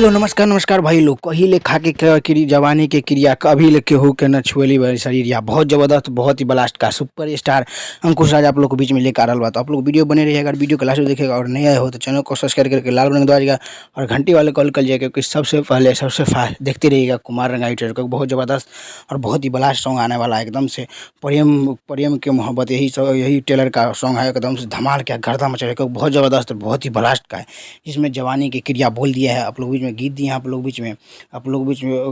Hello नमस्कार नमस्कार भाई लोग कही ले खा के क्री जवानी के क्रिया कभी ले केहू के न छुएली बड़ी शरीर या बहुत जबरदस्त बहुत ही ब्लास्ट का सुपर स्टार अंकुश राज आप लोग के बीच में लेकर आ रहा तो आप लोग वीडियो बने रहिएगा। अगर वीडियो को लास्ट में देखिएगा और नया हो तो चैनल को सब्सक्राइब करके लाल बटन दबाइएगा और घंटी वाले कॉल कर जाएगा क्योंकि सबसे पहले सबसे फास्ट देखते रहिएगा कुमार रंगाई को बहुत ज़बरदस्त और बहुत ही ब्लास्ट सॉन्ग आने वाला है एकदम से प्रेम प्रेम के मोहब्बत यही टेलर का सॉन्ग है एकदम से धमाल क्या गर्दा मचाएगा बहुत ज़बरदस्त और बहुत ही ब्लास्ट का है जिसमें जवानी की क्रिया बोल दिया है आप लोग बीच में गीत दिए हैं आप लोग बीच में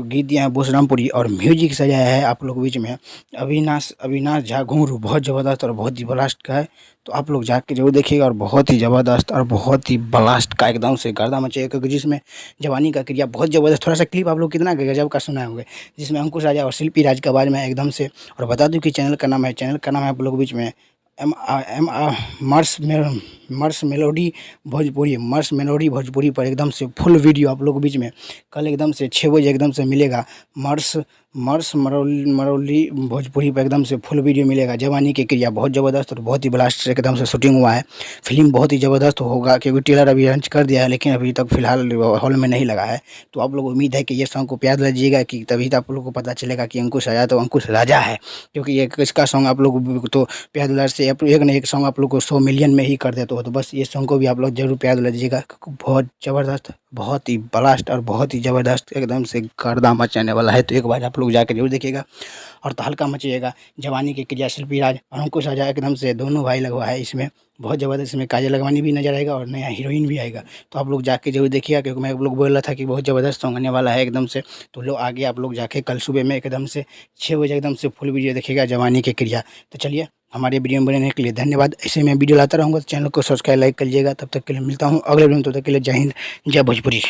गीत दिए हैं बोसरामपुरी और म्यूजिक सजाया है आप लोग बीच में अविनाश झा घुंघरू बहुत ज़बरदस्त और बहुत ही ब्लास्ट का है। तो आप लोग जाके जरूर देखिएगा और बहुत ही ज़बरदस्त और बहुत ही ब्लास्ट का एकदम से गर्दा मचेगा क्योंकि जिसमें जवानी का क्रिया बहुत ज़बरदस्त थोड़ा सा क्लिप आप लोग कितना गजब का सुनाए होंगे जिसमें अंकुश राजा और शिल्पी राज के बारे में एकदम से। और बता दूं कि चैनल का नाम है आप लोग बीच में मर्स मेलोडी भोजपुरी पर एकदम से फुल वीडियो आप लोग बीच में कल एकदम से 6 बजे एकदम से मिलेगा। मर्स मरौली भोजपुरी पर एकदम से फुल वीडियो मिलेगा। जवानी की क्रिया बहुत ज़बरदस्त और बहुत ही ब्लास्ट से एकदम से शूटिंग हुआ है। फिल्म बहुत ही ज़बरदस्त होगा क्योंकि ट्रेलर अभी लॉन्च कर दिया है लेकिन अभी तक फिलहाल हॉल में नहीं लगा है। तो आप लोग उम्मीद है कि ये सॉन्ग को प्यार लीजिएगा कि तभी तो आप लोग को पता चलेगा कि अंकुश राजा तो अंकुश राजा है क्योंकि ये इसका सॉन्ग आप लोग तो प्यार दुलार से एक न एक सॉन्ग आप लोग को 100 मिलियन में ही कर देते हो। तो बस ये सॉन्ग को भी आप लोग जरूर प्यार दीजिएगा क्योंकि बहुत ज़बरदस्त बहुत ही ब्लास्ट और बहुत ही ज़बरदस्त एकदम से गर्दा मचाने वाला है। तो एक बार आप लोग जाकर जरूर देखिएगा और तहलका मचिएगा। जवानी की क्रिया शिल्पी राज और अंकुश राजा एकदम से दोनों भाई लगवा है इसमें बहुत ज़बरदस्त। इसमें काजल लगवानी भी नजर आएगा और नया हीरोइन भी आएगा। तो आप लोग जाके जरूर देखिएगा क्योंकि मैं आप लोग बोल रहा था कि बहुत ज़बरदस्त सॉन्ग आने वाला है एकदम से। तो लोग आगे आप लोग जाके कल सुबह में एकदम से 6 बजे एकदम से फुल वीडियो देखिएगा जवानी की क्रिया। तो चलिए हमारे वीडियो में बनने के लिए धन्यवाद। ऐसे मैं वीडियो लाता रहूँगा तो चैनल को सब्सक्राइब लाइक कर लीजिएगा। तब तक के लिए मिलता हूँ अगले वीडियो में, तब तक के लिए जय हिंद जय भोजपुरी।